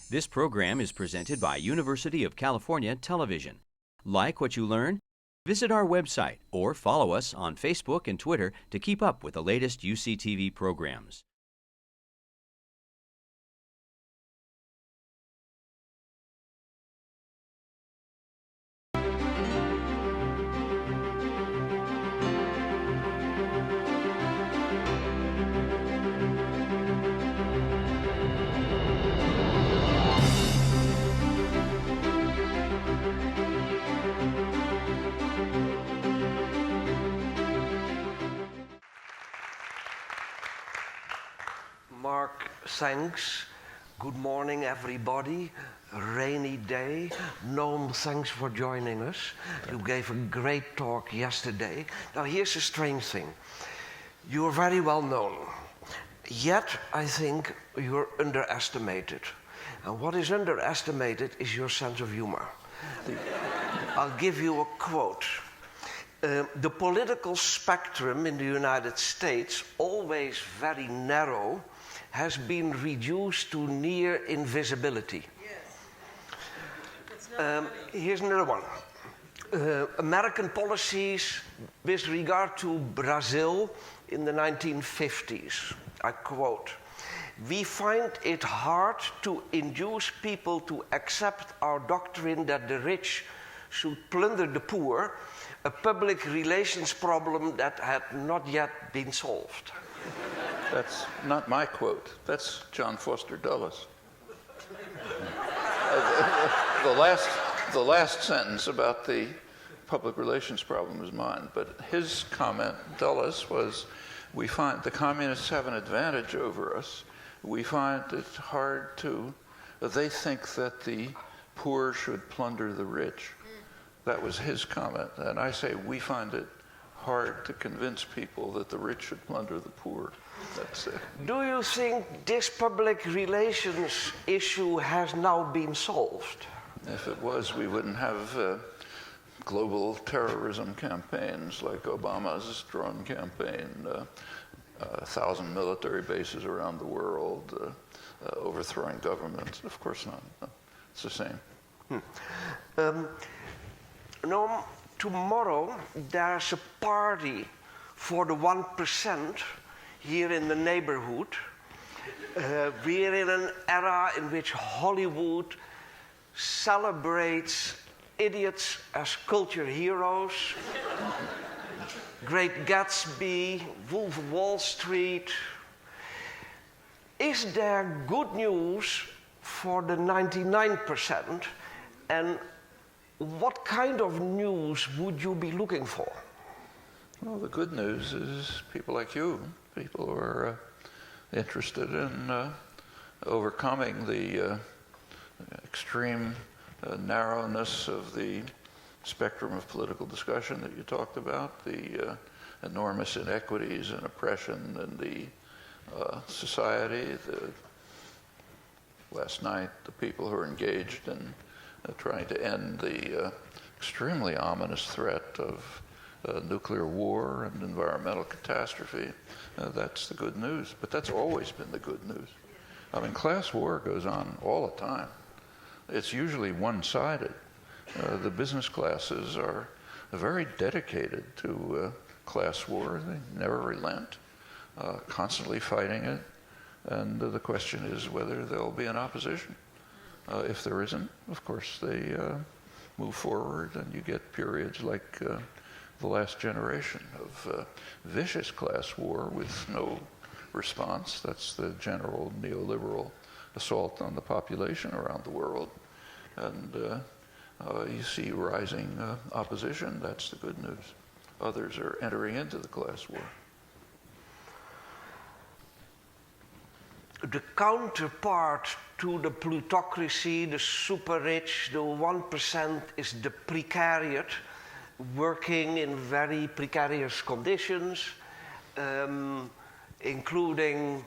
This program is presented by University of California Television. Like what you learn? Visit our website or follow us on Facebook and Twitter to keep up with the latest UCTV programs. Mark, thanks. Good morning, everybody. A rainy day. Noam, thanks for joining us. You gave a great talk yesterday. Now, here's a strange thing. You're very well known. Yet, I think you're underestimated. And what is underestimated is your sense of humor. I'll give you a quote. The political spectrum in the United States, always very narrow, has been reduced to near invisibility. Yes. Here's another one. American policies with regard to Brazil in the 1950s. I quote, "We find it hard to induce people to accept our doctrine that the rich should plunder the poor, a public relations problem that had not yet been solved." That's not my quote. That's John Foster Dulles. The last sentence about the public relations problem is mine, but his comment, Dulles, was, we find the communists have an advantage over us. We find it hard to, they think that the poor should plunder the rich. That was his comment, and I say we find it hard to convince people that the rich should plunder the poor. That's it. Do you think this public relations issue has now been solved? If it was, we wouldn't have global terrorism campaigns like Obama's drone campaign, 1,000 military bases around the world, overthrowing governments. Of course not. No, it's the same. Noam, tomorrow there's a party for the 1% here in the neighborhood. We're in an era in which Hollywood celebrates idiots as culture heroes. Great Gatsby, Wolf of Wall Street. Is there good news for the 99%? And what kind of news would you be looking for? Well, the good news is people like you, people who are interested in overcoming the extreme narrowness of the spectrum of political discussion that you talked about, the enormous inequities and oppression in the society. Last night, the people who are engaged in trying to end the extremely ominous threat of nuclear war and environmental catastrophe. That's the good news, but that's always been the good news. I mean, class war goes on all the time. It's usually one-sided. The business classes are very dedicated to class war. They never relent, constantly fighting it. And the question is whether there'll be an opposition. If there isn't, of course, they move forward, and you get periods like the last generation of vicious class war with no response. That's the general neoliberal assault on the population around the world. And you see rising opposition. That's the good news. Others are entering into the class war. The counterpart to the plutocracy, the super rich, the 1% is the precariat, working in very precarious conditions, including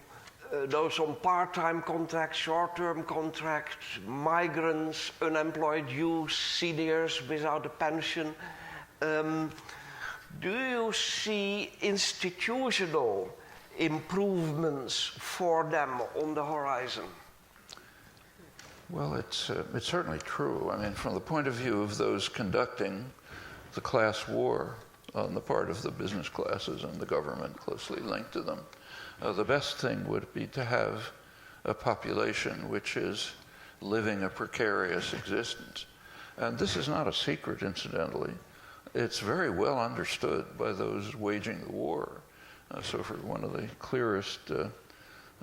those on part-time contracts, short-term contracts, migrants, unemployed youth, seniors without a pension. Do you see institutional improvements for them on the horizon? Well, it's certainly true. I mean, from the point of view of those conducting the class war on the part of the business classes and the government closely linked to them, the best thing would be to have a population which is living a precarious existence. And this is not a secret, incidentally. It's very well understood by those waging the war. So for one of the clearest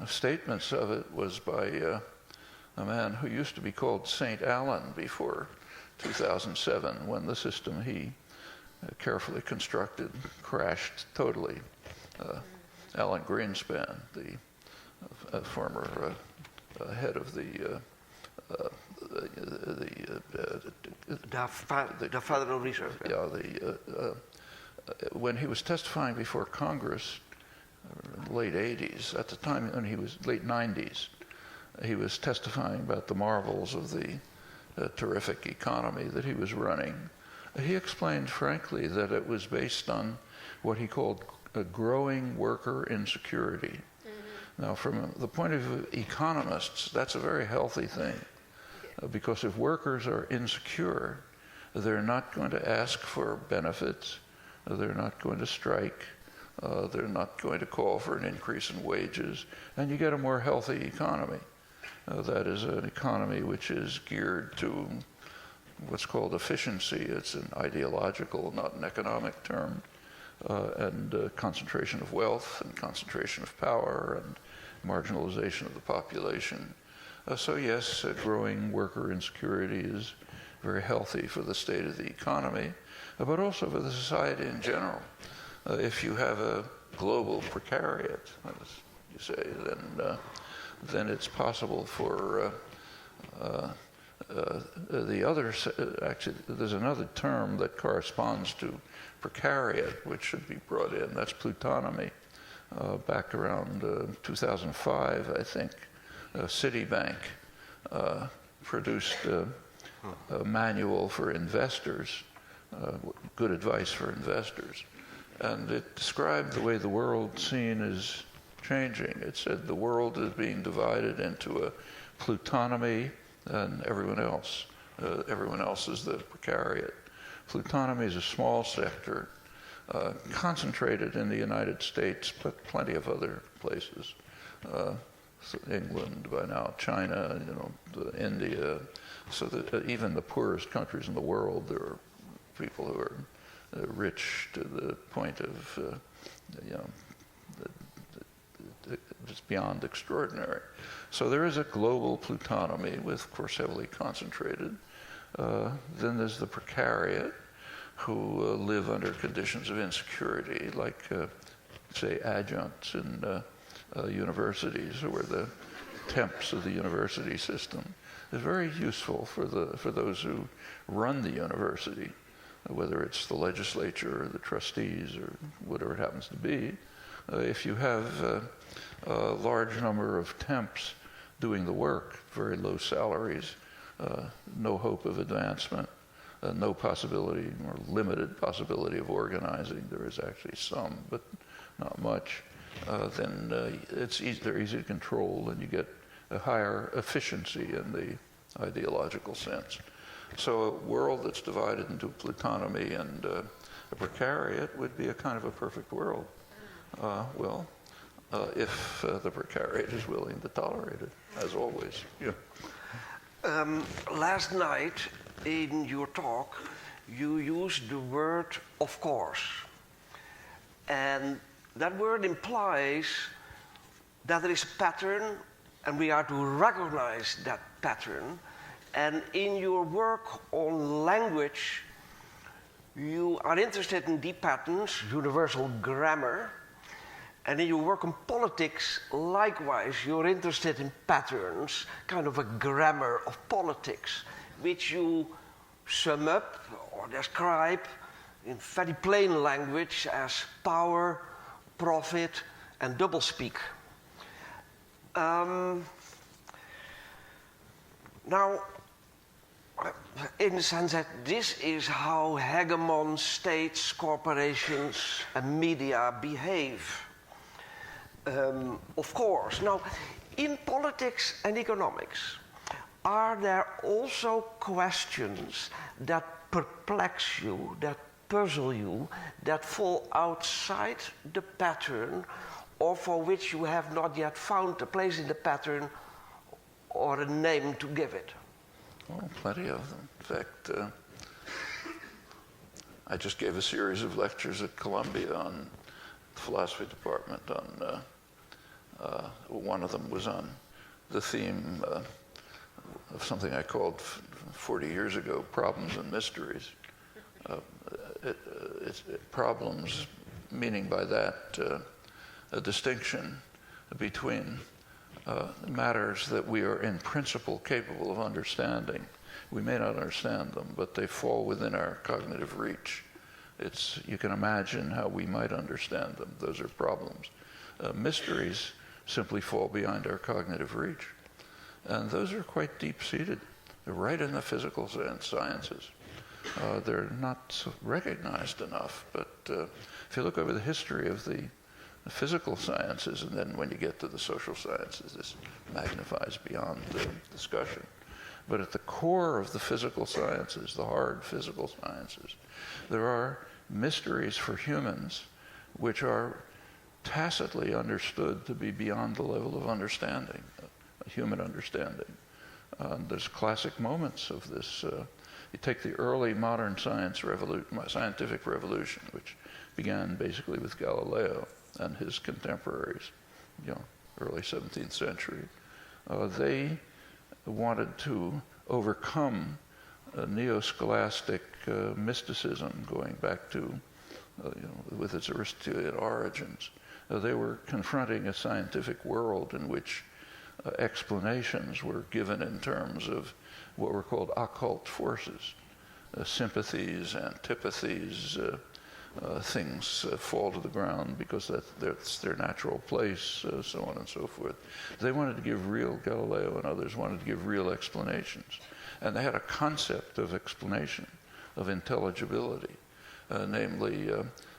statements of it was by a man who used to be called St. Allen before 2007, when the system he carefully constructed crashed totally. Alan Greenspan, the former head of the Federal Reserve. Yeah, when he was testifying before Congress, late 80s, at the time when he was late 90s, he was testifying about the marvels of the terrific economy that he was running. He explained frankly that it was based on what he called a growing worker insecurity. Now, from the point of view of economists, that's a very healthy thing, because if workers are insecure, they're not going to ask for benefits, they're not going to strike, they're not going to call for an increase in wages, and you get a more healthy economy. That is an economy which is geared to what's called efficiency. It's an ideological, not an economic term, and concentration of wealth and concentration of power and marginalization of the population. So yes, growing worker insecurity is very healthy for the state of the economy, but also for the society in general. If you have a global precariat, as you say, then it's possible for the other, actually, there's another term that corresponds to precariat, which should be brought in. That's plutonomy. Back around 2005, I think, Citibank produced a manual for investors, good advice for investors. And it described the way the world scene is changing. It said the world is being divided into a plutonomy and everyone else. Everyone else is the precariat. Plutonomy is a small sector, concentrated in the United States, but plenty of other places. So England by now, China, India, so that even the poorest countries in the world, there are people who are rich to the point of, just beyond extraordinary. So there is a global plutonomy, with, of course, heavily concentrated. Then there's the precariat, who live under conditions of insecurity, like, say, adjuncts in universities, where the temps of the university system is very useful for those who run the university, whether it's the legislature or the trustees or whatever it happens to be. If you have a large number of temps doing the work, very low salaries, no hope of advancement, no possibility or limited possibility of organizing, there is actually some, but not much, then they're easy to control, and you get a higher efficiency in the ideological sense. So a world that's divided into plutonomy and a precariat would be a kind of a perfect world. If the precariat is willing to tolerate it, as always. Yeah. Last night in your talk, you used the word "of course," and that word implies that there is a pattern, and we are to recognize that pattern. And in your work on language, you are interested in deep patterns, universal grammar. And in your work on politics, likewise, you're interested in patterns, kind of a grammar of politics, which you sum up or describe in very plain language as power, profit, and doublespeak. Now, in the sense that this is how hegemon states, corporations, and media behave. Of course. Now, in politics and economics, are there also questions that perplex you, that puzzle you, that fall outside the pattern, or for which you have not yet found a place in the pattern or a name to give it? Oh, plenty of them. In fact, I just gave a series of lectures at Columbia on the philosophy department. One of them was on the theme of something I called 40 years ago, problems and mysteries. Problems, meaning by that a distinction between matters that we are in principle capable of understanding. We may not understand them, but they fall within our cognitive reach. You can imagine how we might understand them. Those are problems. Mysteries simply fall beyond our cognitive reach. And those are quite deep-seated. They're right in the physical sciences. They're not recognized enough, but if you look over the history of the physical sciences, and then when you get to the social sciences, this magnifies beyond discussion. But at the core of the physical sciences, the hard physical sciences, there are mysteries for humans which are tacitly understood to be beyond the level of understanding, human understanding. There's classic moments of this. You take the early modern scientific revolution, which began basically with Galileo and his contemporaries, early 17th century. They wanted to overcome neo-scholastic mysticism going back to, with its Aristotelian origins. They were confronting a scientific world in which explanations were given in terms of what were called occult forces, sympathies, antipathies, things fall to the ground because that's their natural place, so on and so forth. They wanted to give Galileo and others wanted to give real explanations. And they had a concept of explanation, of intelligibility, namely,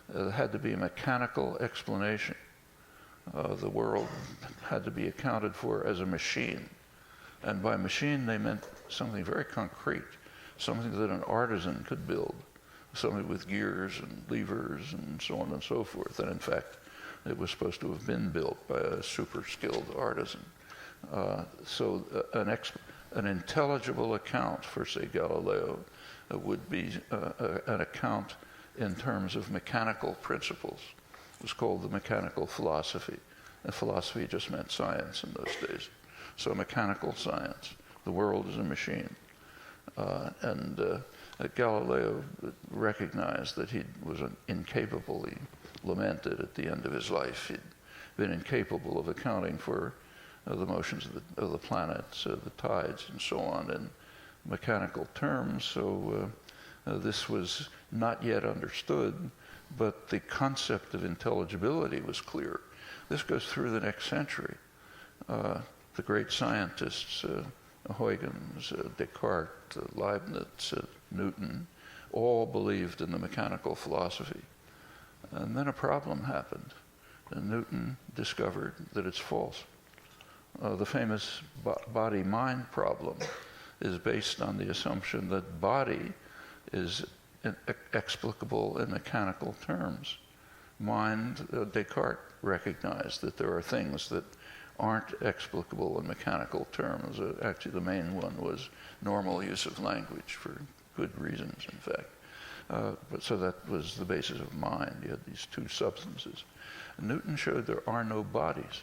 there had to be a mechanical explanation. The world had to be accounted for as a machine. And by machine, they meant something very concrete, something that an artisan could build, something with gears and levers and so on and so forth. And in fact, it was supposed to have been built by a super skilled artisan. So an intelligible account for, say, Galileo would be an account in terms of mechanical principles. It was called the mechanical philosophy. And philosophy just meant science in those days. So mechanical science. The world is a machine. Galileo recognized that he was incapable. He lamented at the end of his life. He'd been incapable of accounting for the motions of the planets, the tides, and so on in mechanical terms. So this was not yet understood, but the concept of intelligibility was clear. This goes through the next century. The great scientists, Huygens, Descartes, Leibniz, Newton, all believed in the mechanical philosophy. And then a problem happened. And Newton discovered that it's false. The famous body-mind problem is based on the assumption that body is explicable in mechanical terms. Mind, Descartes recognized that there are things that aren't explicable in mechanical terms. Actually, the main one was normal use of language for good reasons, in fact. So that was the basis of mind. You had these two substances. Newton showed there are no bodies.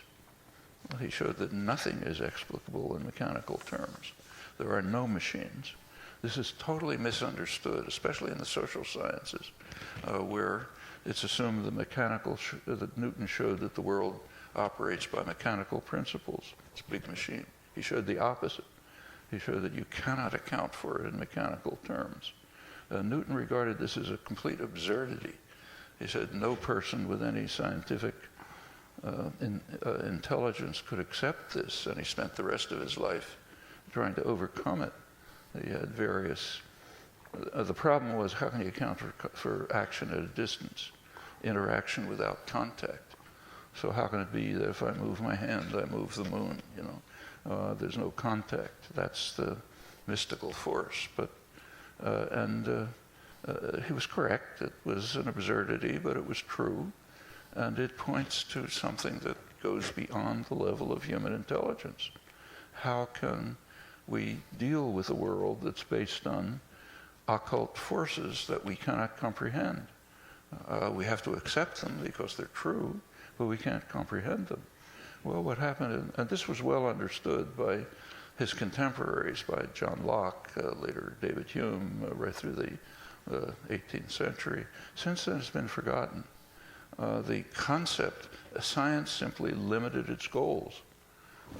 He showed that nothing is explicable in mechanical terms. There are no machines. This is totally misunderstood, especially in the social sciences, where it's assumed that Newton showed that the world operates by mechanical principles. It's a big machine. He showed the opposite. He showed that you cannot account for it in mechanical terms. Newton regarded this as a complete absurdity. He said no person with any scientific intelligence could accept this, and he spent the rest of his life trying to overcome it. He had various... the problem was, how can you account for action at a distance, interaction without contact? So how can it be that if I move my hand, I move the moon, There's no contact. That's the mystical force. But he was correct. It was an absurdity, but it was true. And it points to something that goes beyond the level of human intelligence. How can we deal with a world that's based on occult forces that we cannot comprehend? We have to accept them because they're true, but we can't comprehend them. Well, what happened, and this was well understood by his contemporaries, by John Locke, later David Hume, right through the 18th century. Since then, it's been forgotten. The concept, science simply limited its goals.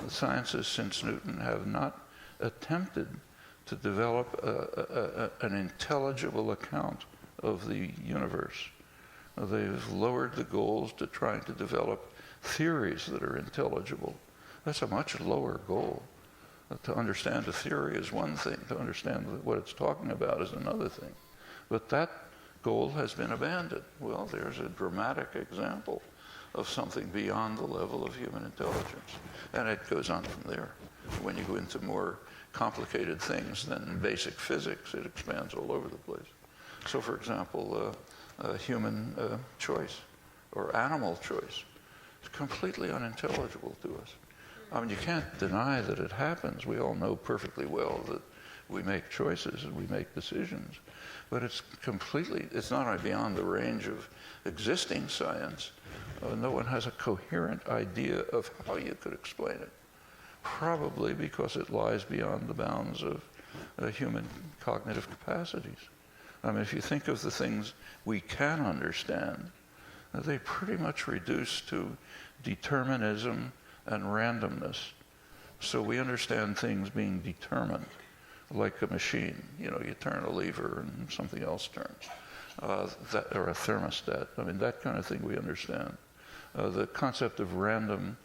The sciences since Newton have not attempted to develop an intelligible account of the universe. They've lowered the goals to trying to develop theories that are intelligible. That's a much lower goal. To understand a theory is one thing. To understand what it's talking about is another thing. But that goal has been abandoned. Well, there's a dramatic example of something beyond the level of human intelligence. And it goes on from there. When you go into more complicated things than basic physics, it expands all over the place. So, for example, human choice or animal choice is completely unintelligible to us. I mean, you can't deny that it happens. We all know perfectly well that we make choices and we make decisions. But it's not only beyond the range of existing science. No one has a coherent idea of how you could explain it. Probably because it lies beyond the bounds of human cognitive capacities. I mean, if you think of the things we can understand, they pretty much reduce to determinism and randomness. So we understand things being determined, like a machine. You know, you turn a lever and something else turns. Or a thermostat. I mean, that kind of thing we understand. The concept of random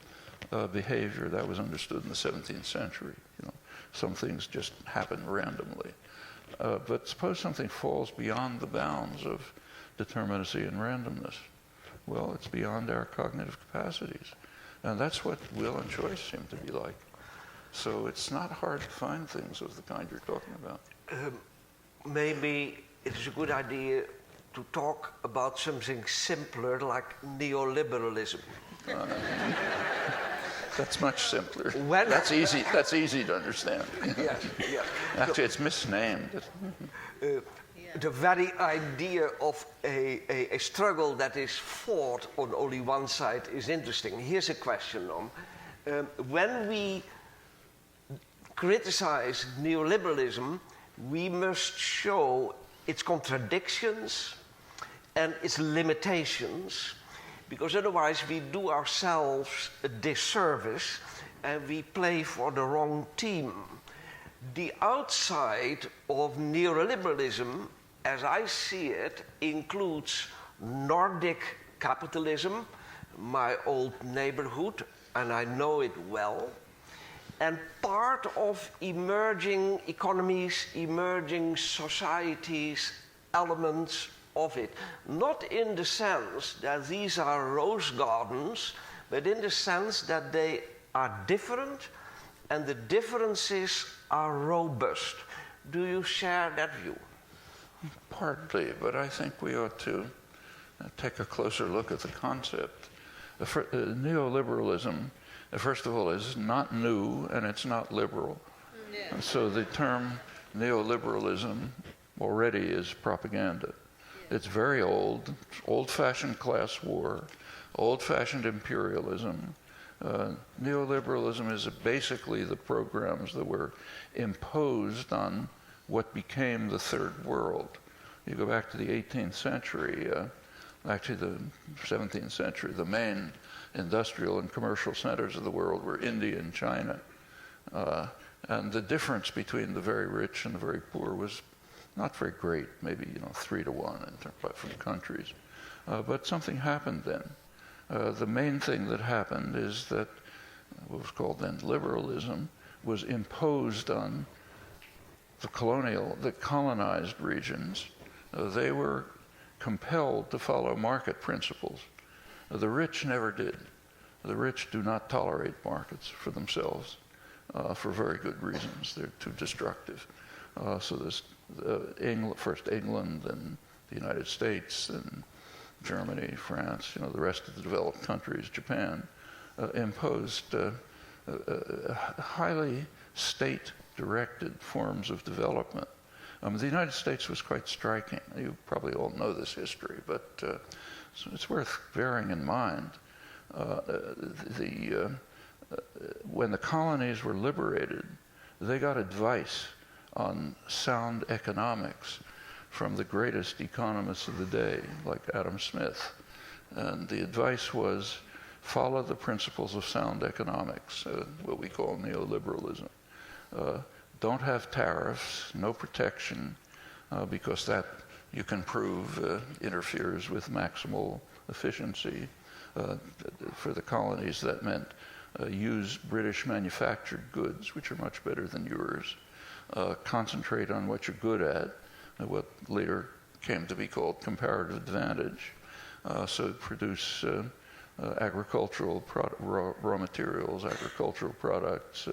behavior, that was understood in the 17th century. You know, some things just happen randomly. But suppose something falls beyond the bounds of determinacy and randomness. Well, it's beyond our cognitive capacities. And that's what will and choice seem to be like. So it's not hard to find things of the kind you're talking about. Maybe it is a good idea to talk about something simpler like neoliberalism. That's much simpler. When that's easy. That's easy to understand. Yeah. Actually, it's misnamed. The very idea of a struggle that is fought on only one side is interesting. Here's a question, Noam. When we criticize neoliberalism, we must show its contradictions and its limitations, because otherwise we do ourselves a disservice and we play for the wrong team. The outside of neoliberalism, as I see it, includes Nordic capitalism, my old neighborhood, and I know it well, and part of emerging economies, emerging societies, elements of it. Not in the sense that these are rose gardens, but in the sense that they are different and the differences are robust. Do you share that view? Partly, but I think we ought to take a closer look at the concept. Neoliberalism, first of all, is not new and it's not liberal. Yeah. And so the term neoliberalism already is propaganda. Yeah. It's very old, old-fashioned class war, old-fashioned imperialism. Neoliberalism is basically the programs that were imposed on what became the third world. You go back to the 18th century, actually the 17th century, the main industrial and commercial centers of the world were India and China. And the difference between the very rich and the very poor was not very great, maybe 3 to 1 from countries. But something happened then. The main thing that happened is that what was called then liberalism was imposed on the colonized regions. They were compelled to follow market principles. The rich never did. The rich do not tolerate markets for themselves. for very good reasons. They're too destructive. So there's first England, then the United States, then Germany, France, the rest of the developed countries, Japan, imposed highly state-directed forms of development. The United States was quite striking. You probably all know this history, but so it's worth bearing in mind. When the colonies were liberated, they got advice on sound economics from the greatest economists of the day, like Adam Smith. And the advice was, follow the principles of sound economics, what we call neoliberalism. Don't have tariffs, no protection, because that you can prove interferes with maximal efficiency. For the colonies, that meant use British manufactured goods, which are much better than yours. Concentrate on what you're good at, what later came to be called comparative advantage. So produce agricultural raw materials, agricultural products,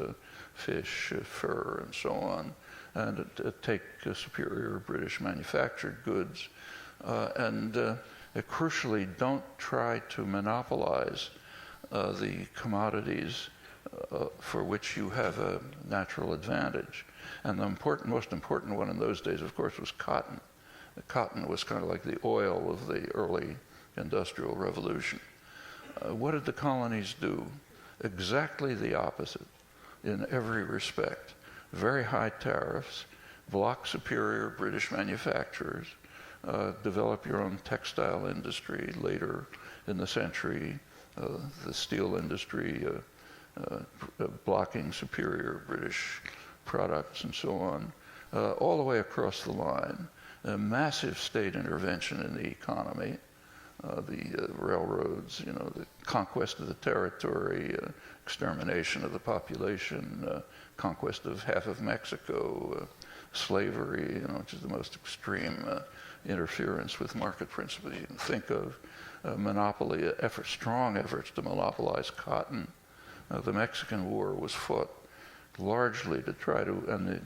fish, fur, and so on, and take superior British manufactured goods. Crucially, don't try to monopolize the commodities for which you have a natural advantage. And the most important one in those days, of course, was cotton. Cotton was kind of like the oil of the early industrial revolution. What did the colonies do? Exactly the opposite in every respect. Very high tariffs, block superior British manufacturers, develop your own textile industry later in the century, the steel industry blocking superior British products and so on, all the way across the line. A massive state intervention in the economy, the railroads, the conquest of the territory, extermination of the population, conquest of half of Mexico, slavery, which is the most extreme interference with market principles you can think of, monopoly efforts, strong efforts to monopolize cotton. The Mexican War was fought largely to try to, and the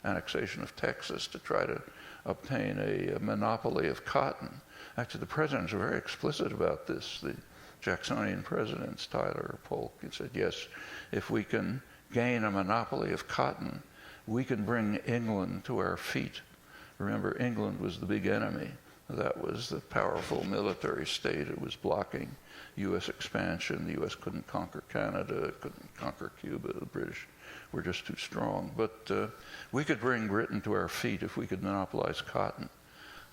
annexation of Texas, to try to obtain a monopoly of cotton. Actually, the presidents were very explicit about this. The Jacksonian presidents, Tyler, Polk, he said, yes, if we can gain a monopoly of cotton, we can bring England to our feet. Remember, England was the big enemy. That was the powerful military state. It was blocking U.S. expansion. The U.S. couldn't conquer Canada, couldn't conquer Cuba. The British were just too strong. But we could bring Britain to our feet if we could monopolize cotton.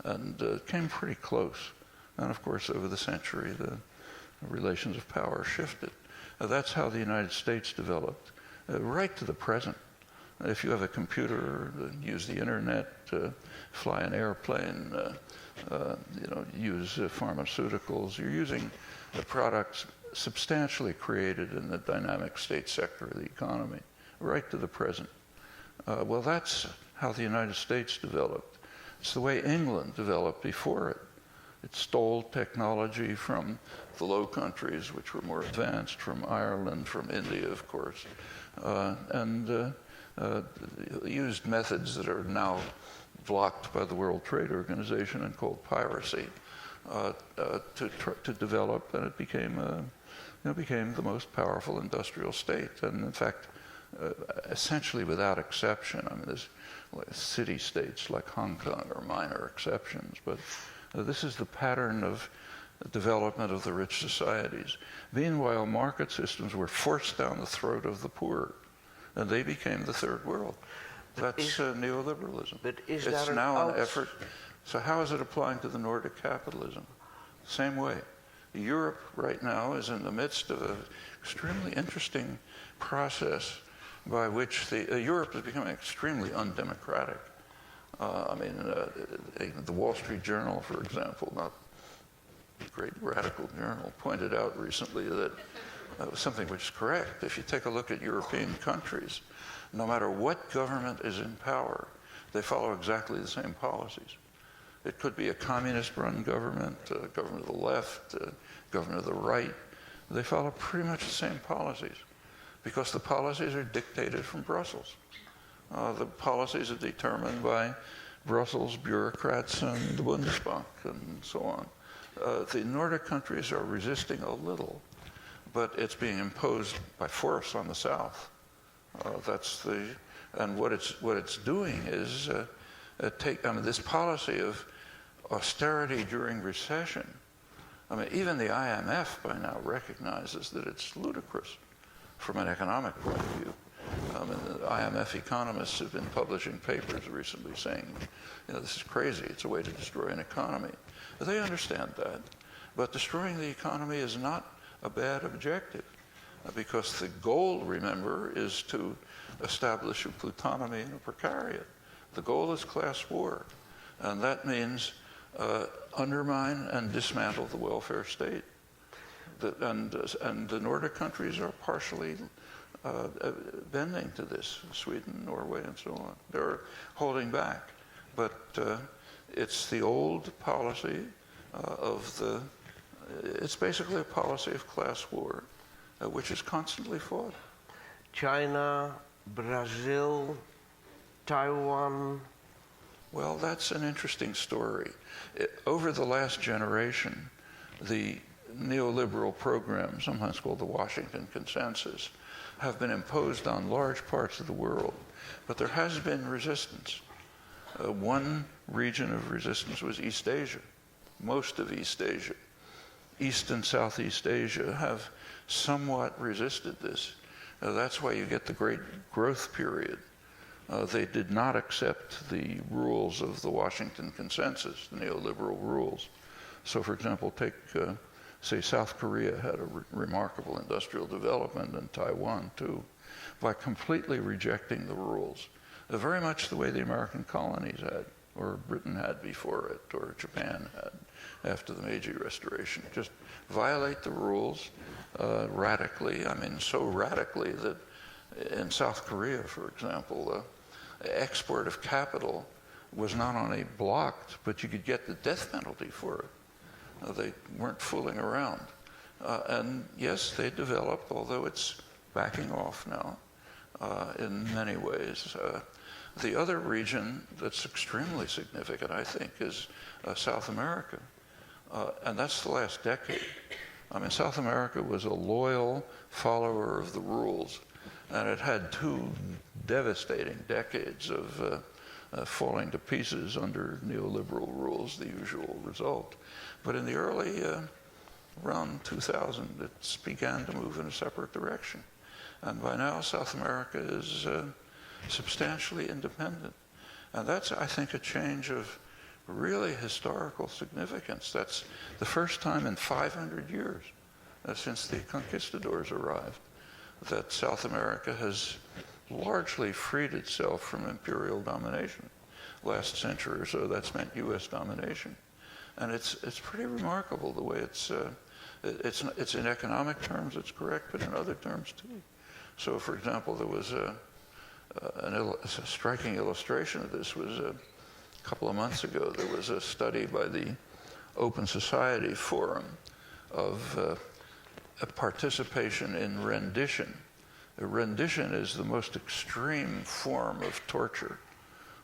And it came pretty close. And of course, over the century, the relations of power shifted. That's how the United States developed, right to the present. If you have a computer, use the internet, fly an airplane, use pharmaceuticals, you're using the products substantially created in the dynamic state sector of the economy, right to the present. Well, that's how the United States developed. It's the way England developed before it. It stole technology from the Low Countries, which were more advanced, from Ireland, from India, of course, and used methods that are now blocked by the World Trade Organization and called piracy to develop, and it became the most powerful industrial state. And in fact, essentially without exception, I mean, there's city-states like Hong Kong are minor exceptions, but this is the pattern of development of the rich societies. Meanwhile, market systems were forced down the throat of the poor, and they became the third world. That's neoliberalism. But it's now an effort. So how is it applying to the Nordic capitalism? Same way. Europe right now is in the midst of an extremely interesting process by which Europe is becoming extremely undemocratic. The Wall Street Journal, for example, not a great radical journal, pointed out recently that something which is correct. If you take a look at European countries, no matter what government is in power, they follow exactly the same policies. It could be a communist-run government, a government of the left, a government of the right. They follow pretty much the same policies because the policies are dictated from Brussels. The policies are determined by Brussels bureaucrats and the Bundesbank and so on. The Nordic countries are resisting a little, but it's being imposed by force on the South. And what it's doing is this policy of austerity during recession. I mean, even the IMF by now recognizes that it's ludicrous from an economic point of view. The IMF economists have been publishing papers recently saying, this is crazy, it's a way to destroy an economy. But they understand that. But destroying the economy is not a bad objective, because the goal, remember, is to establish a plutonomy and a precariat. The goal is class war, and that means undermine and dismantle the welfare state. And the Nordic countries are partially bending to this, Sweden, Norway, and so on. They're holding back. But it's the old policy it's basically a policy of class war, which is constantly fought. China, Brazil, Taiwan. Well, that's an interesting story. Over the last generation, the neoliberal programs, sometimes called the Washington Consensus, have been imposed on large parts of the world, but there has been resistance. One region of resistance was East Asia, most of East Asia. East and Southeast Asia have somewhat resisted this. That's why you get the great growth period. They did not accept the rules of the Washington Consensus, the neoliberal rules. So, for example, take, say, South Korea had a remarkable industrial development, and Taiwan too, by completely rejecting the rules. Very much the way the American colonies had, or Britain had before it, or Japan had after the Meiji Restoration. Just violate the rules radically. I mean, so radically that in South Korea, for example, export of capital was not only blocked, but you could get the death penalty for it. They weren't fooling around. And yes, they developed, although it's backing off now in many ways. The other region that's extremely significant, I think, is South America. And that's the last decade. I mean, South America was a loyal follower of the rules, and it had two devastating decades of falling to pieces under neoliberal rules, the usual result. But in the early, around 2000, it began to move in a separate direction. And by now, South America is substantially independent. And that's, I think, a change of really historical significance. That's the first time in 500 years since the conquistadors arrived that South America has largely freed itself from imperial domination. Last century or so, that's meant U.S. domination. And it's pretty remarkable the way it's in economic terms, it's correct, but in other terms too. So, for example, there was a striking illustration of this was a couple of months ago. There was a study by the Open Society Forum of participation in rendition. Rendition is the most extreme form of torture.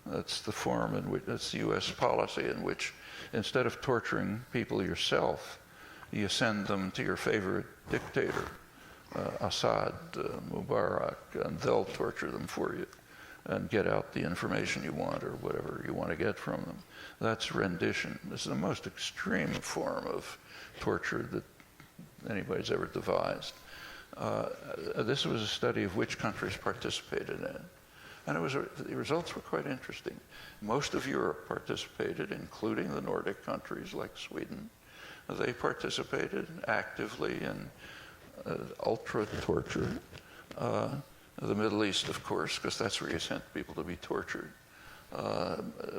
That's the form in which, that's the U.S. policy in which instead of torturing people yourself, you send them to your favorite dictator, Assad, Mubarak, and they'll torture them for you and get out the information you want or whatever you want to get from them. That's rendition. This is the most extreme form of torture that anybody's ever devised. This was a study of which countries participated in. And the results were quite interesting. Most of Europe participated, including the Nordic countries like Sweden. They participated actively in ultra torture. The Middle East, of course, because that's where you sent people to be tortured.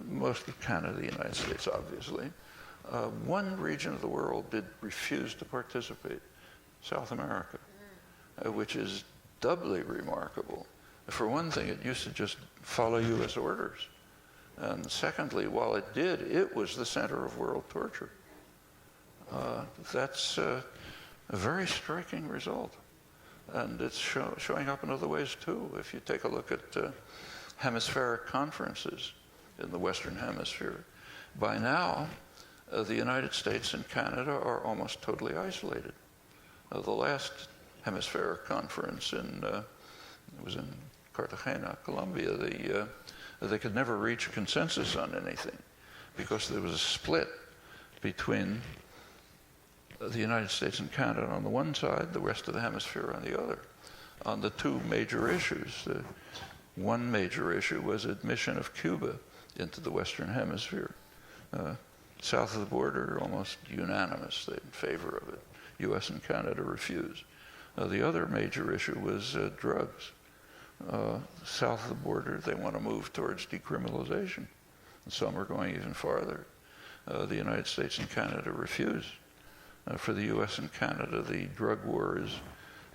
Most of Canada, the United States, obviously. One region of the world did refuse to participate, South America, which is doubly remarkable. For one thing, it used to just follow U.S. orders. And secondly, while it did, it was the center of world torture. That's a very striking result. And it's showing up in other ways too. If you take a look at hemispheric conferences in the Western Hemisphere, by now the United States and Canada are almost totally isolated. The last hemispheric conference it was in Cartagena, Colombia. They could never reach a consensus on anything because there was a split between the United States and Canada on the one side, the rest of the hemisphere on the other, on the two major issues. One major issue was admission of Cuba into the Western Hemisphere. South of the border, almost unanimous in favor of it. U.S. and Canada refused. The other major issue was drugs. South of the border, they want to move towards decriminalization. Some are going even farther. The United States and Canada refuse. For the U.S. and Canada, the drug war is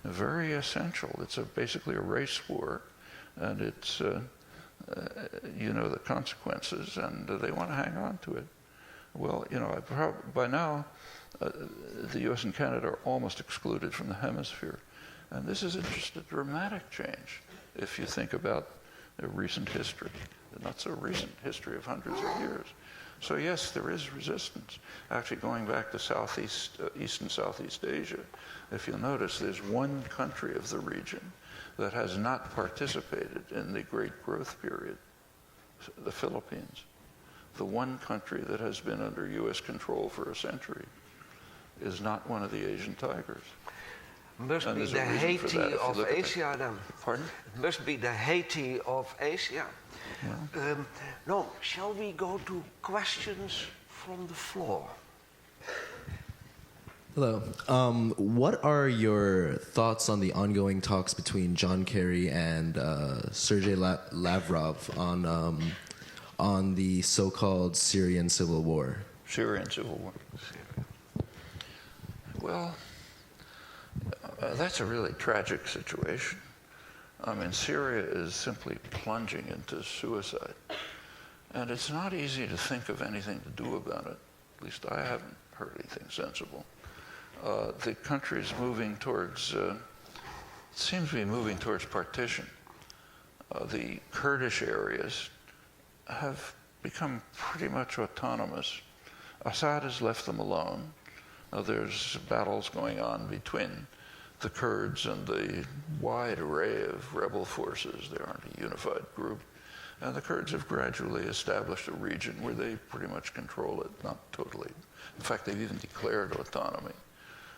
very essential. It's basically a race war, and it's, you know, the consequences, and they want to hang on to it. Well, you know, by now, the U.S. and Canada are almost excluded from the hemisphere. And this is just a dramatic change if you think about a recent history, not so recent history of hundreds of years. So yes, there is resistance. Actually, going back to East and Southeast Asia, if you'll notice, there's one country of the region that has not participated in the Great Growth period, the Philippines. The one country that has been under U.S. control for a century is not one of the Asian tigers. Must be the Haiti of Asia then. Pardon? It must be the Haiti of Asia. Yeah. No, shall we go to questions from the floor? Hello. What are your thoughts on the ongoing talks between John Kerry and Sergei Lavrov on the so-called Syrian civil war? Syrian civil war. Well, that's a really tragic situation. I mean, Syria is simply plunging into suicide. And it's not easy to think of anything to do about it. At least I haven't heard anything sensible. The country's moving towards, it seems to be moving towards partition. The Kurdish areas have become pretty much autonomous. Assad has left them alone. There's battles going on between the Kurds and the wide array of rebel forces. They aren't a unified group. And the Kurds have gradually established a region where they pretty much control it, not totally. In fact, they've even declared autonomy.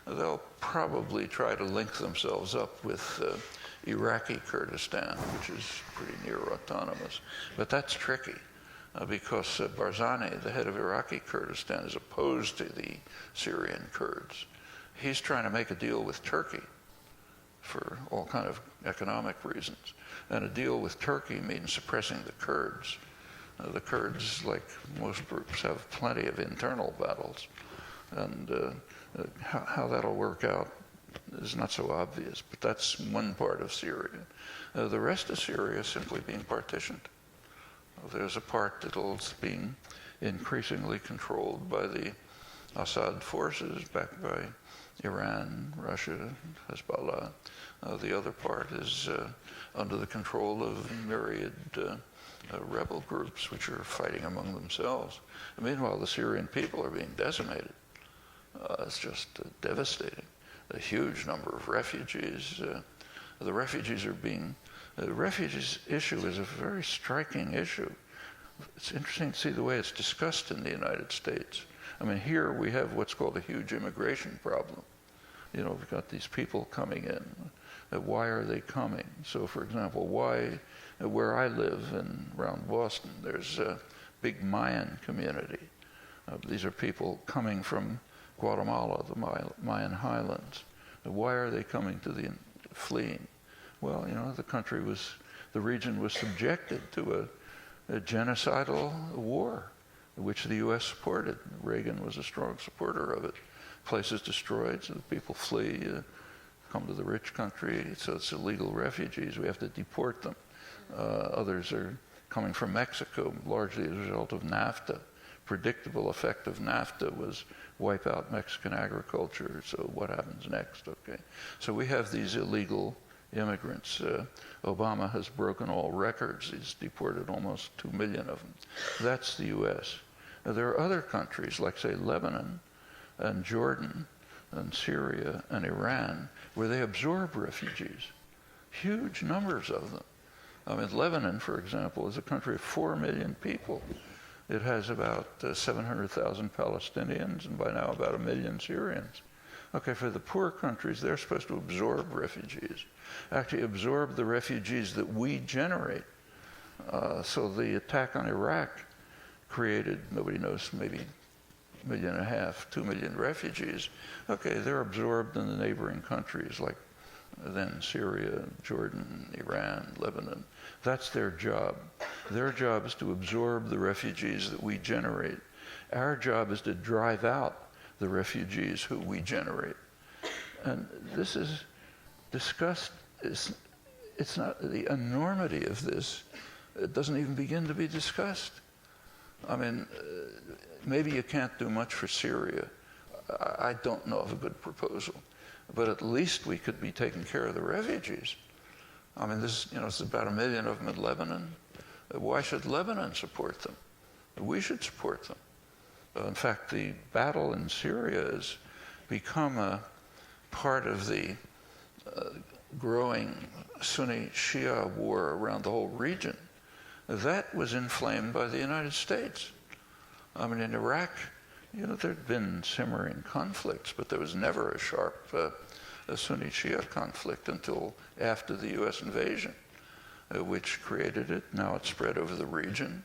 They'll probably try to link themselves up with Iraqi Kurdistan, which is pretty near autonomous. But that's tricky because Barzani, the head of Iraqi Kurdistan, is opposed to the Syrian Kurds. He's trying to make a deal with Turkey for all kind of economic reasons. And a deal with Turkey means suppressing the Kurds. The Kurds, like most groups, have plenty of internal battles. And how that'll work out is not so obvious, but that's one part of Syria. The rest of Syria is simply being partitioned. There's a part that's being increasingly controlled by the Assad forces, backed by Iran, Russia, Hezbollah. The other part is under the control of myriad rebel groups which are fighting among themselves. And meanwhile, the Syrian people are being decimated. It's just devastating. A huge number of refugees. The refugees are being... The refugees issue is a very striking issue. It's interesting to see the way it's discussed in the United States. I mean, here we have what's called a huge immigration problem. You know, we've got these people coming in. Why are they coming? So, for example, where I live around Boston, there's a big Mayan community. These are people coming from Guatemala, the Mayan highlands. Why are they coming fleeing? Well, you know, the region was subjected to a genocidal war, which the U.S. supported. Reagan was a strong supporter of it. Places destroyed, so the people flee, come to the rich country, so it's illegal refugees. We have to deport them. Others are coming from Mexico, largely as a result of NAFTA, predictable effect of NAFTA was wipe out Mexican agriculture. So what happens next? Okay. So we have these illegal immigrants. Obama has broken all records. He's deported almost 2 million of them. That's the U.S. Now, there are other countries, like, say, Lebanon and Jordan and Syria and Iran, where they absorb refugees, huge numbers of them. I mean, Lebanon, for example, is a country of 4 million people. It has about 700,000 Palestinians and by now about 1 million Syrians. Okay, for the poor countries, they're supposed to absorb refugees, actually absorb the refugees that we generate. So the attack on Iraq created, nobody knows, maybe 1.5 million, 2 million refugees. Okay, they're absorbed in the neighboring countries like then Syria, Jordan, Iran, Lebanon. That's their job. Their job is to absorb the refugees that we generate. Our job is to drive out the refugees who we generate. And this is discussed, it's not, the enormity of this, it doesn't even begin to be discussed. I mean, maybe you can't do much for Syria. I don't know of a good proposal, but at least we could be taking care of the refugees. I mean, this, it's about 1 million of them in Lebanon. Why should Lebanon support them? We should support them. In fact, the battle in Syria has become a part of the growing Sunni-Shia war around the whole region. That was inflamed by the United States. I mean, in Iraq, there'd been simmering conflicts, but there was never a sharp Sunni-Shia conflict until after the U.S. invasion, which created it. Now it's spread over the region.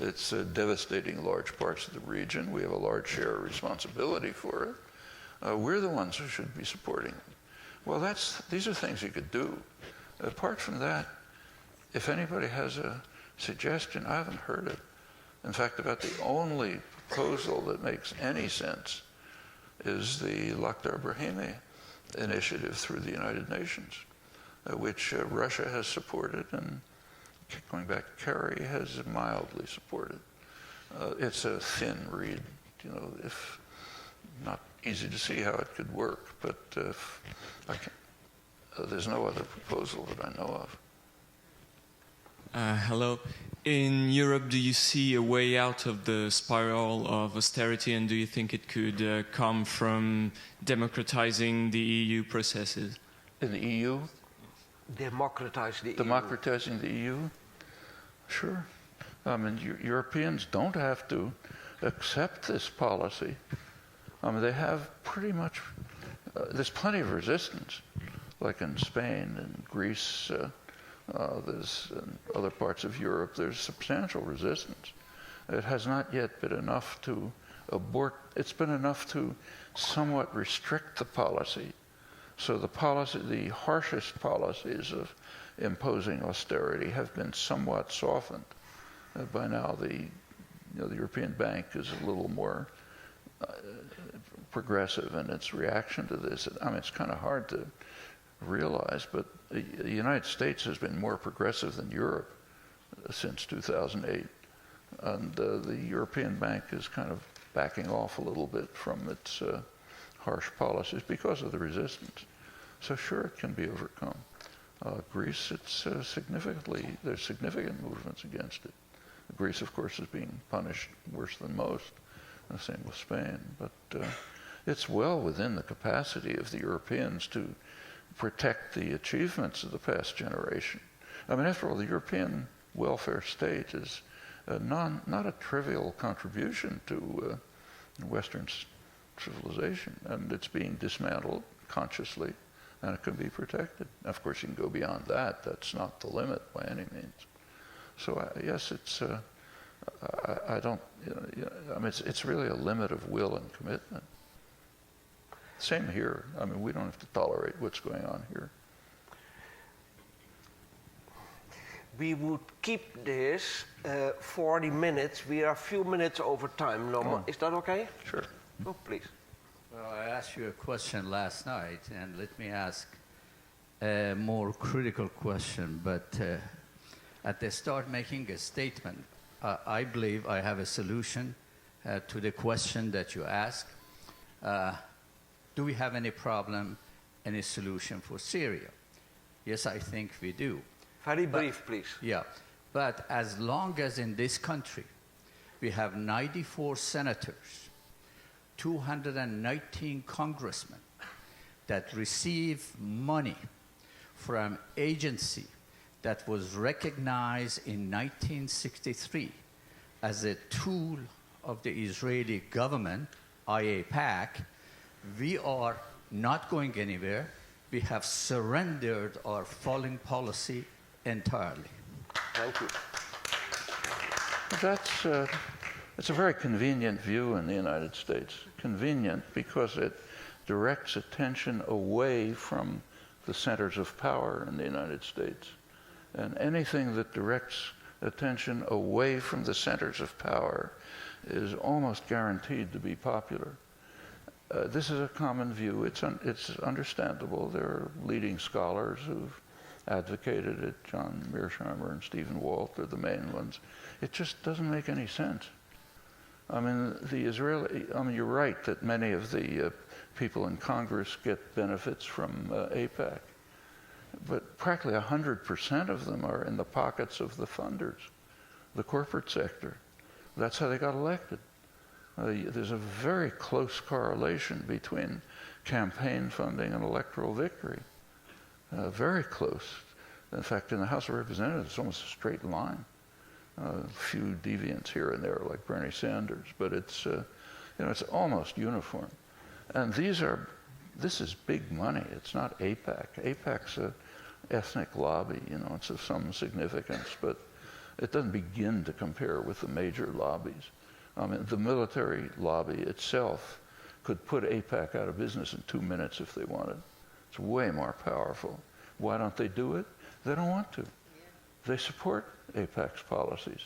It's devastating large parts of the region. We have a large share of responsibility for it. We're the ones who should be supporting it. Well, these are things you could do. Apart from that, if anybody has a suggestion, I haven't heard it. In fact, about the only proposal that makes any sense is the Lakhdar Brahimi initiative through the United Nations, which Russia has supported and, going back, Kerry has mildly supported. It's a thin reed, if not easy to see how it could work, but there's no other proposal that I know of. Hello. In Europe, do you see a way out of the spiral of austerity, and do you think it could come from democratizing the EU processes? In the EU? Democratizing the EU? Sure. I mean, Europeans don't have to accept this policy. I mean, they have pretty much, there's plenty of resistance, like in Spain and Greece, there's in other parts of Europe, there's substantial resistance. It has not yet been enough to it's been enough to somewhat restrict the policy. So the harshest policies of imposing austerity have been somewhat softened. By now, the European Bank is a little more progressive in its reaction to this. I mean, it's kind of hard to realize, but the United States has been more progressive than Europe since 2008. And the European Bank is kind of backing off a little bit from its harsh policies because of the resistance. So sure, it can be overcome. Greece, there's significant movements against it. Greece, of course, is being punished worse than most. The same with Spain. But it's well within the capacity of the Europeans to protect the achievements of the past generation. I mean, after all, the European welfare state is not a trivial contribution to Western civilization, and it's being dismantled consciously, and it can be protected. Of course, you can go beyond that. That's not the limit by any means. So yes, it's. I don't. I mean, it's really a limit of will and commitment. Same here. I mean, we don't have to tolerate what's going on here. We would keep this 40 minutes. We are a few minutes over time. No, is that okay? Sure. Oh, please. Well, I asked you a question last night, and let me ask a more critical question. But at the start making a statement, I believe I have a solution to the question that you asked, do we have any problem, any solution for Syria? Yes, I think we do. Very brief, please. Yeah, but as long as in this country we have 94 senators, 219 congressmen that receive money from agency that was recognized in 1963 as a tool of the Israeli government, IAPAC, we are not going anywhere. We have surrendered our foreign policy entirely. Thank you. It's a very convenient view in the United States. Convenient because it directs attention away from the centers of power in the United States. And anything that directs attention away from the centers of power is almost guaranteed to be popular. This is a common view. It's understandable. There are leading scholars who've advocated it. John Mearsheimer and Stephen Walt are the main ones. It just doesn't make any sense. I mean, you're right that many of the people in Congress get benefits from AIPAC, but practically 100% of them are in the pockets of the funders, the corporate sector. That's how they got elected. There's a very close correlation between campaign funding and electoral victory. Very close. In fact, in the House of Representatives, it's almost a straight line. A few deviants here and there, like Bernie Sanders, but it's almost uniform. And this is big money. It's not AIPAC. AIPAC's an ethnic lobby. It's of some significance, but it doesn't begin to compare with the major lobbies. I mean, the military lobby itself could put AIPAC out of business in 2 minutes if they wanted. It's way more powerful. Why don't they do it? They don't want to. They support AIPAC's policies.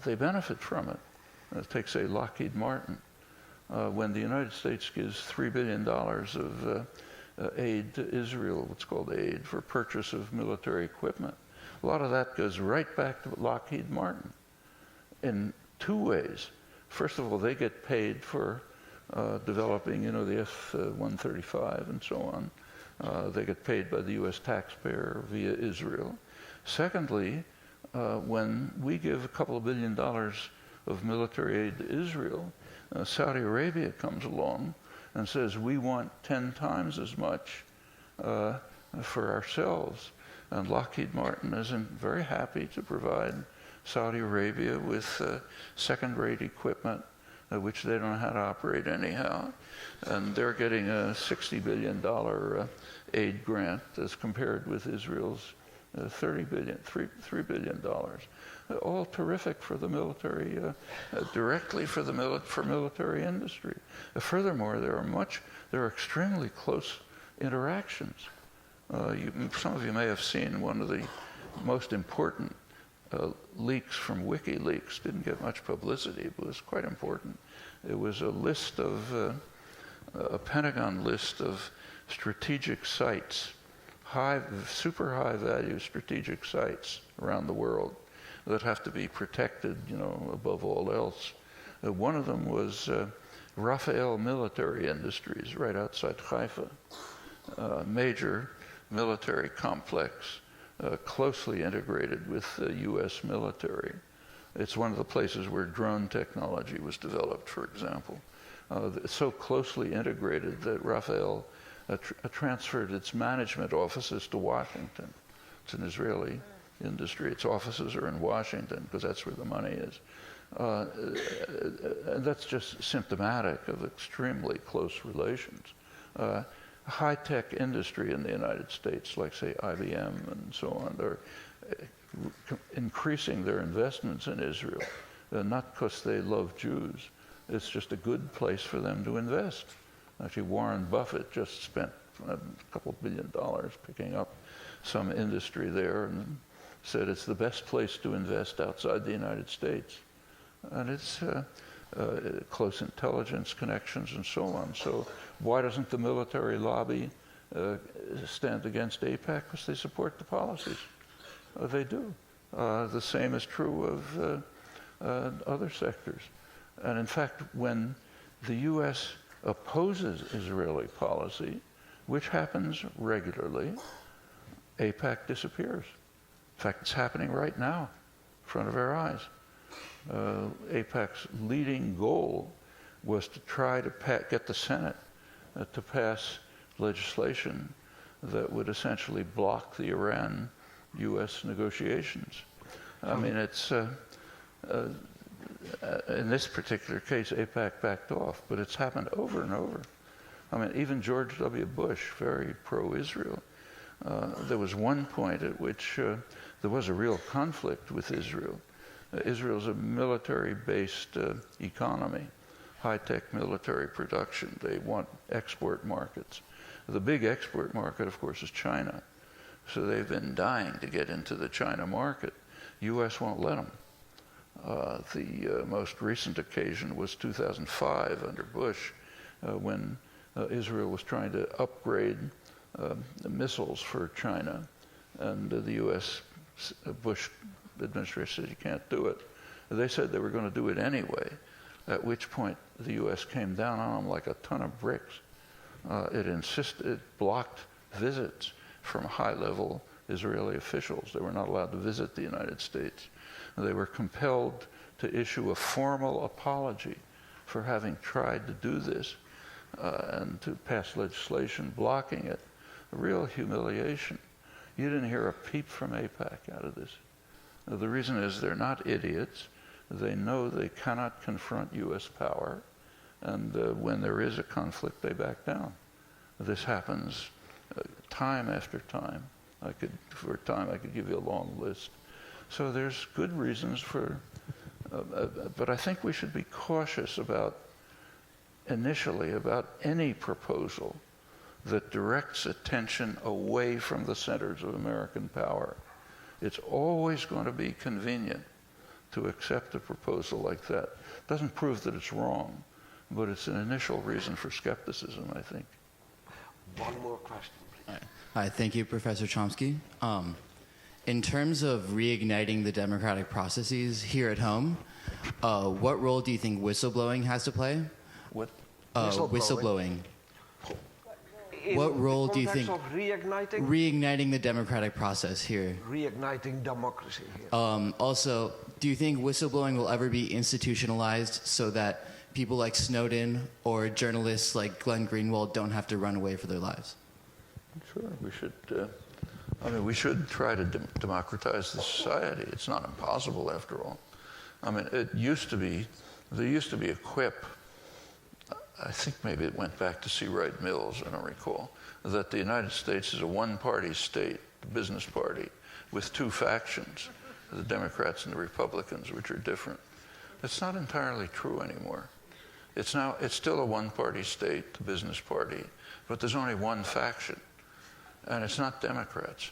They benefit from it. Take, say, Lockheed Martin. When the United States gives $3 billion of aid to Israel, what's called aid for purchase of military equipment, a lot of that goes right back to Lockheed Martin in two ways. First of all, they get paid for developing, the F-135 and so on. They get paid by the U.S. taxpayer via Israel. Secondly, when we give a couple of $1 billion of military aid to Israel, Saudi Arabia comes along and says, we want 10 times as much for ourselves. And Lockheed Martin isn't very happy to provide Saudi Arabia with second-rate equipment, which they don't know how to operate anyhow. And they're getting a $60 billion aid grant as compared with Israel's $3 billion. All terrific for the military, directly for military industry. Furthermore, there are extremely close interactions. Some of you may have seen one of the most important leaks from WikiLeaks. Didn't get much publicity, but was quite important. It was a list of a Pentagon list of strategic sites, super high value strategic sites around the world that have to be protected, above all else. One of them was Rafael Military Industries, right outside Haifa, a major military complex, closely integrated with the U.S. military. It's one of the places where drone technology was developed, for example. It's so closely integrated that Rafael transferred its management offices to Washington. It's an Israeli industry. Its offices are in Washington because that's where the money is. And that's just symptomatic of extremely close relations. High-tech industry in the United States, like, say, IBM and so on, are increasing their investments in Israel, not because they love Jews. It's just a good place for them to invest. Actually, Warren Buffett just spent a couple $1 billion picking up some industry there and said it's the best place to invest outside the United States. And it's close intelligence connections and so on. So why doesn't the military lobby stand against AIPAC? Because they support the policies. They do. The same is true of other sectors. And in fact, when the U.S. opposes Israeli policy, which happens regularly, AIPAC disappears. In fact, it's happening right now in front of our eyes. AIPAC's leading goal was to try to get the Senate to pass legislation that would essentially block the Iran-U.S. negotiations. I mean, it's in this particular case, AIPAC backed off, but it's happened over and over. I mean, even George W. Bush, very pro-Israel, there was one point at which there was a real conflict with Israel. Israel's a military-based economy, high-tech military production. They want export markets. The big export market, of course, is China. So they've been dying to get into the China market. U.S. won't let them. The most recent occasion was 2005 under Bush, when Israel was trying to upgrade the missiles for China, and the U.S. Bush administration said you can't do it. They said they were going to do it anyway, at which point the U.S. came down on them like a ton of bricks. It blocked visits from high-level Israeli officials. They were not allowed to visit the United States. They were compelled to issue a formal apology for having tried to do this and to pass legislation blocking it. A real humiliation. You didn't hear a peep from AIPAC out of this. The reason is they're not idiots. They know they cannot confront U.S. power, and when there is a conflict, they back down. This happens time after time. I could give you a long list. So there's good reasons for, but I think we should be cautious initially about any proposal that directs attention away from the centers of American power. It's always going to be convenient to accept a proposal like that. Doesn't prove that it's wrong, but it's an initial reason for skepticism, I think. One more question, please. Hi, thank you, Professor Chomsky. In terms of reigniting the democratic processes here at home, what role do you think whistleblowing has to play? What? Whistleblowing. What role do you think? Of reigniting? Reigniting the democratic process here. Reigniting democracy here. Also, do you think whistleblowing will ever be institutionalized so that people like Snowden or journalists like Glenn Greenwald don't have to run away for their lives? Sure, we should. We should try to democratize the society. It's not impossible, after all. I mean, there used to be a quip. I think maybe it went back to C. Wright Mills, I don't recall, that the United States is a one-party state, the business party, with two factions, the Democrats and the Republicans, which are different. It's not entirely true anymore. It's still a one-party state, the business party, but there's only one faction. And it's not Democrats.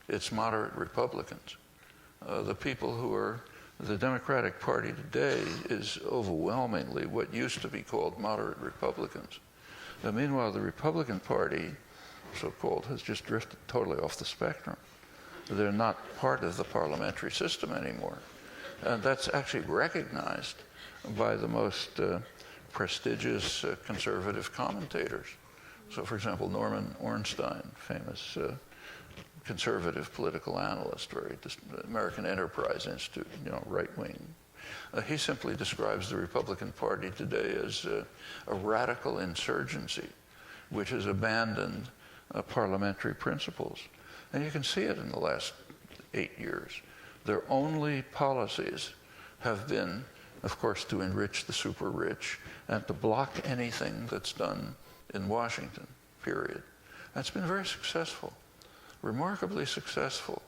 It's moderate Republicans. The people who are the Democratic Party today is overwhelmingly what used to be called moderate Republicans. Meanwhile, the Republican Party, so-called, has just drifted totally off the spectrum. They're not part of the parliamentary system anymore. And that's actually recognized by the most prestigious conservative commentators. So, for example, Norman Ornstein, famous conservative political analyst, American Enterprise Institute, right-wing. He simply describes the Republican Party today as a radical insurgency, which has abandoned parliamentary principles. And you can see it in the last 8 years. Their only policies have been, of course, to enrich the super rich and to block anything that's done in Washington, period. That's been very successful, remarkably successful.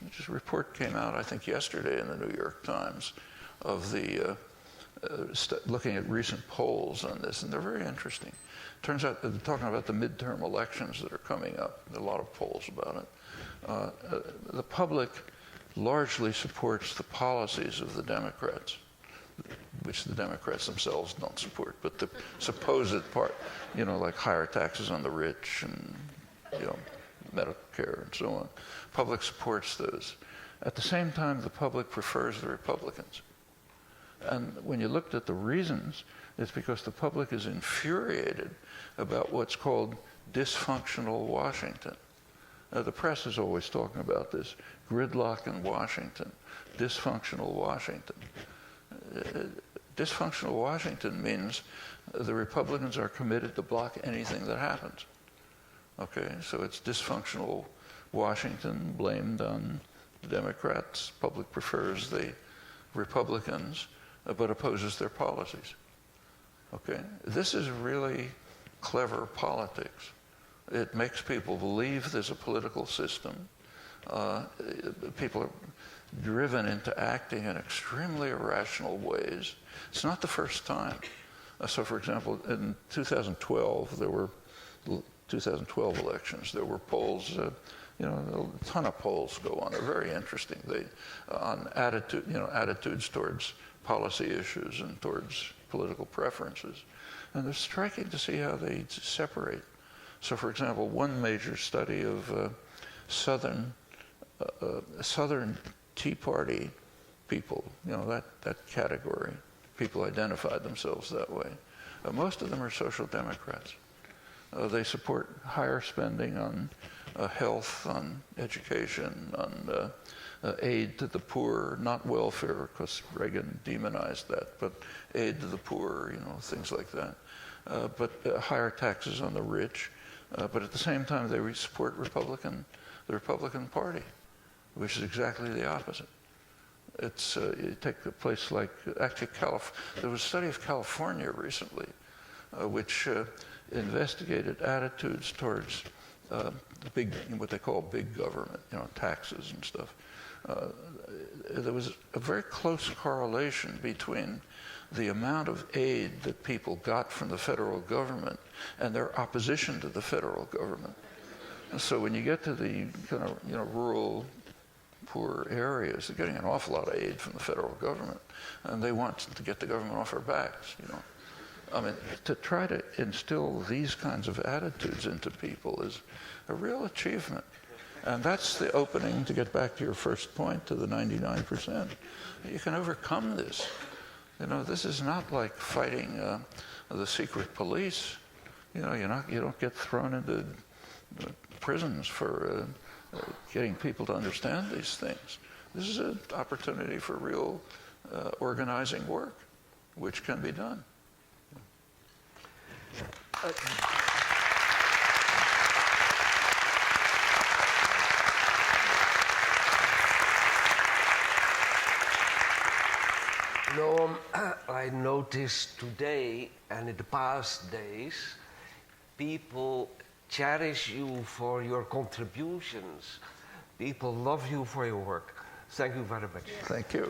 Just a report came out, I think, yesterday in the New York Times of the looking at recent polls on this, and they're very interesting. Turns out they're talking about the midterm elections that are coming up. There are a lot of polls about it. The public largely supports the policies of the Democrats, which the Democrats themselves don't support, but the supposed part, like higher taxes on the rich and, Medicare and so on. Public supports those. At the same time, the public prefers the Republicans. And when you looked at the reasons, it's because the public is infuriated about what's called dysfunctional Washington. The press is always talking about this, gridlock in Washington, dysfunctional Washington. Dysfunctional Washington means the Republicans are committed to block anything that happens. Okay, so it's dysfunctional Washington blamed on the Democrats. Public prefers the Republicans, but opposes their policies. Okay, this is really clever politics. It makes people believe there's a political system. People are driven into acting in extremely irrational ways. It's not the first time. So, for example, in 2012, there were 2012 elections. There were polls. A ton of polls go on. They're very interesting. On attitudes towards policy issues and towards political preferences, and it's striking to see how they separate. So, for example, one major study of Southern Tea Party people, that category, people identified themselves that way. Most of them are social democrats. They support higher spending on health, on education, on aid to the poor, not welfare, because Reagan demonized that, but aid to the poor, things like that. But higher taxes on the rich. But at the same time, they support the Republican Party, which is exactly the opposite. It's you take a place like actually there was a study of California recently, which investigated attitudes towards what they call big government, taxes and stuff. There was a very close correlation between the amount of aid that people got from the federal government and their opposition to the federal government. And so when you get to the kind of rural, poor areas, they're getting an awful lot of aid from the federal government, and they want to get the government off their backs. I mean, to try to instill these kinds of attitudes into people is a real achievement. And that's the opening, to get back to your first point, to the 99%. You can overcome this. This is not like fighting the secret police. You don't get thrown into prisons for getting people to understand these things. This is an opportunity for real organizing work, which can be done. Noam, I noticed today and in the past days, people cherish you for your contributions. People love you for your work. Thank you very much. Thank you.